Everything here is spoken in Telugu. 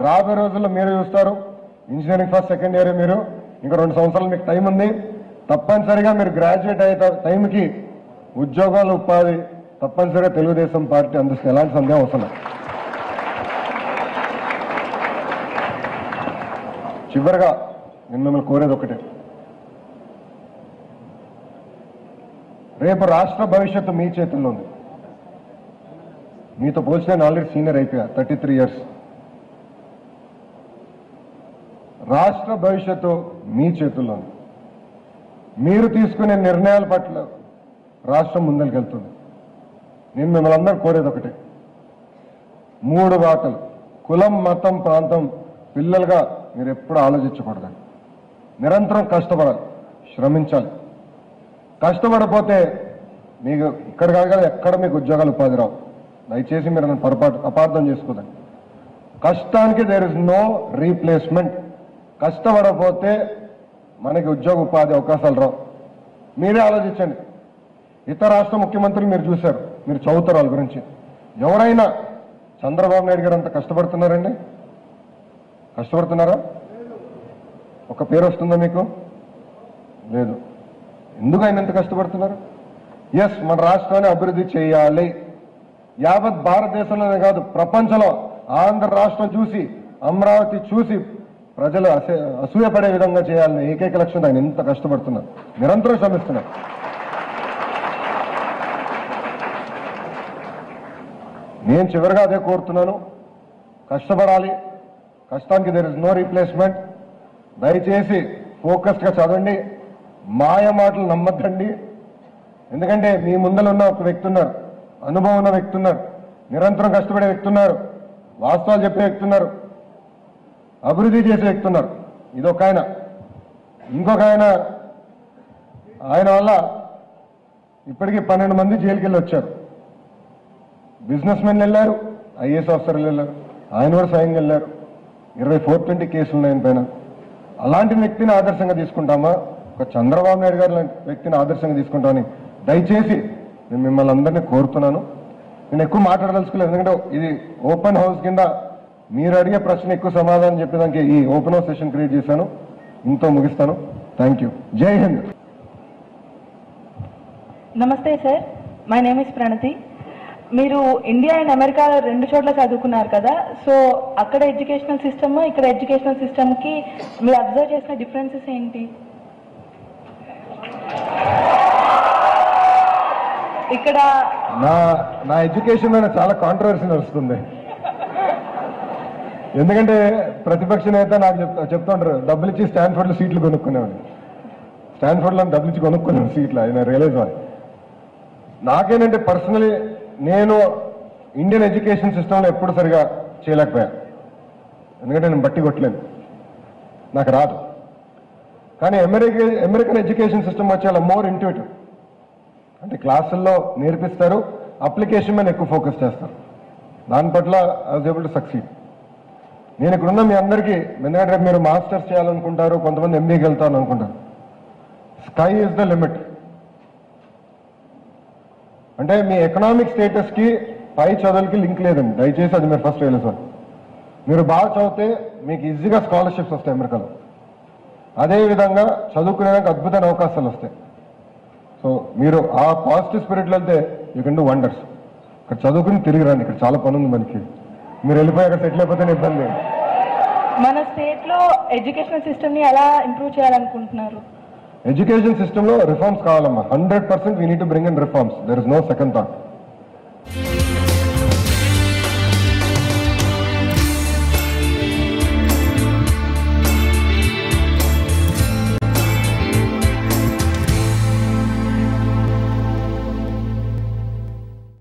రాబోయే రోజుల్లో మీరు చూస్తారు. ఇంజనీరింగ్ ఫస్ట్ సెకండ్ ఇయర్ మీరు, ఇంకా 2 సంవత్సరాలు మీకు టైం ఉంది. తప్పనిసరిగా మీరు గ్రాడ్యుయేట్ అయ్యే టైంకి ఉద్యోగాలు ఉపాధి తప్పనిసరిగా తెలుగుదేశం పార్టీ అందిస్తుంది. ఎలాంటి సందేహం అవసరం లేదు. చివరిగా నేను మిమ్మల్ని కోరేది ఒకటే, రేపు రాష్ట్ర భవిష్యత్తు మీ చేతుల్లో ఉంది. మీతో పోల్చి నేను ఆల్రెడీ సీనియర్ అయిపోయా, 33 ఇయర్స్. రాష్ట్ర భవిష్యత్తు మీ చేతుల్లో ఉంది. మీరు తీసుకునే నిర్ణయాల పట్ల రాష్ట్రం ముందరికెళ్తుంది. నేను మిమ్మల్ని అందరూ కోరేది ఒకటే, 3 వాటలు కులం, మతం, ప్రాంతం పిల్లలుగా మీరు ఎప్పుడు ఆలోచించకూడదు. నిరంతరం కష్టపడాలి, శ్రమించాలి. కష్టపడపోతే మీకు ఇక్కడ కాదు కదా ఎక్కడ మీకు ఉద్యోగాలు ఉపాధి రావు. దయచేసి మీరు నన్ను అపార్థం చేసుకోదండి. కష్టానికి దేర్ ఇస్ నో రీప్లేస్మెంట్. కష్టపడపోతే మనకి ఉద్యోగ ఉపాధి అవకాశాలు రావు. మీరే ఆలోచించండి. ఇతర రాష్ట్ర ముఖ్యమంత్రులు మీరు చూశారు, మీరు చదువుతారు వాళ్ళ గురించి. ఎవరైనా చంద్రబాబు నాయుడు గారు అంత కష్టపడుతున్నారండి? కష్టపడుతున్నారా? ఒక పేరు వస్తుందా మీకు? లేదు. ఎందుకు ఆయన ఎంత కష్టపడుతున్నారు? ఎస్, మన రాష్ట్రాన్ని అభివృద్ధి చేయాలి. యావత్ భారతదేశంలోనే కాదు ప్రపంచంలో ఆంధ్ర రాష్ట్రం చూసి, అమరావతి చూసి ప్రజలు అసూయపడే విధంగా చేయాలని ఏకైక లక్ష్యంతో ఆయన ఎంత కష్టపడుతున్నారు, నిరంతరం శ్రమిస్తున్నారు. నేను చివరిగా అదే కోరుతున్నాను, కష్టపడాలి. కష్టానికి దేర్ ఇస్ నో రీప్లేస్మెంట్. దయచేసి ఫోకస్డ్గా చదవండి, మాయ మాటలు నమ్మద్దండి. ఎందుకంటే మీ ముందర ఉన్న ఒక వ్యక్తి ఉన్నారు, అనుభవం ఉన్న వ్యక్తి ఉన్నారు, నిరంతరం కష్టపడే వ్యక్తి ఉన్నారు, వాస్తవాలు చెప్పే వ్యక్తి ఉన్నారు, అభివృద్ధి చేసే వ్యక్తి ఉన్నారు. ఇదొక ఆయన. ఇంకొక ఆయన వల్ల ఇప్పటికీ 12 మంది జైలుకి వెళ్ళి వచ్చారు. బిజినెస్ మెన్లు వెళ్ళారు, ఐఏఎస్ ఆఫీసర్లు వెళ్ళారు, ఆయన కూడా స్వయంగా వెళ్ళారు. 2420 కేసులు ఉన్నాయి పైన. అలాంటి వ్యక్తిని ఆదర్శంగా తీసుకుంటామా? ఒక చంద్రబాబు నాయుడు గారు లాంటి వ్యక్తిని ఆదర్శంగా తీసుకుంటామని దయచేసి నేను మిమ్మల్ని అందరినీ కోరుతున్నాను. నేను ఎక్కువ మాట్లాడదలుచుకోలేదు, ఎందుకంటే ఇది ఓపెన్ హౌస్ కింద మీరు అడిగే ప్రశ్న ఎక్కువ సమాధానం చెప్పేదానికి ఈ ఓపెన్ హౌస్ సెషన్ క్రియేట్ చేశాను. ఇంతో ముగిస్తాను. Thank you. జై హింద్. నమస్తే సార్, మై నేమ్ ఇస్ ప్రణతి. మీరు ఇండియా అండ్ అమెరికా 2 చోట్ల చదువుకున్నారు కదా, సో అక్కడ ఎడ్యుకేషనల్ సిస్టమ్, ఇక్కడ ఎడ్యుకేషనల్ సిస్టమ్కి మీరు అబ్జర్వ్ చేసిన డిఫరెన్సెస్ ఏంటి? ఇక్కడ నా ఎడ్యుకేషన్ మీద చాలా కాంట్రవర్సీ నడుస్తుంది. ఎందుకంటే ప్రతిపక్ష నేత నాకు చెప్తుంటారు, డబ్బులు ఇచ్చి స్టాన్ఫోర్డ్లో సీట్లు కొనుక్కునేవాడు. స్టాన్ఫోర్డ్లో డబ్బులు ఇచ్చి కొనుక్కునేవాడు సీట్లు. ఆయన రియలైజ్ అవ్వాలి. నాకేంటంటే పర్సనలీ నేను ఇండియన్ ఎడ్యుకేషన్ సిస్టంలో ఎప్పుడు సరిగా చేయలేకపోయాను. ఎందుకంటే నేను బట్టి కొట్టలేను, నాకు రాదు. కానీ అమెరికన్ ఎడ్యుకేషన్ సిస్టమ్ వచ్చి చాలా మోర్ ఇంట్యూటివ్. అంటే క్లాసుల్లో నేర్పిస్తారు, అప్లికేషన్ మీద ఎక్కువ ఫోకస్ చేస్తారు. దాని పట్ల I was able to succeed. నేను ఇక్కడున్న మీ అందరికీ, ఎందుకంటే మీరు మాస్టర్స్ చేయాలనుకుంటారు, కొంతమంది ఎంబీకి వెళ్తాను అనుకుంటారు. Sky is the limit. అంటే మీ ఎకనామిక్ స్టేటస్కి పై చదువులకి లింక్ లేదండి. దయచేసి అది మీరు ఫస్ట్ రియలైజ్ అవ్వాలి. మీరు బాగా చదివితే మీకు ఈజీగా స్కాలర్షిప్స్ వస్తాయి అమెరికాలో. అదేవిధంగా చదువుకునేదానికి అద్భుతమైన అవకాశాలు వస్తాయి. సో మీరు ఆ పాజిటివ్ స్పిరిట్లో వెళ్తే యూ కెన్ డూ వండర్స్. ఇక్కడ చదువుకుని తిరిగి రండి, ఇక్కడ చాలా పని ఉంది మనకి. మీరు వెళ్ళిపోయి అక్కడ సెటిల్ అయిపోతేనే ఇబ్బంది. మన స్టేట్లో ఎడ్యుకేషనల్ సిస్టమ్ని ఎలా ఇంప్రూవ్ చేయాలనుకుంటున్నారు? ఎడ్యుకేషన్ సిస్టంలో రిఫార్మ్స్ కావాలమ్మా. 100% we need to bring in reforms. There is no second thought.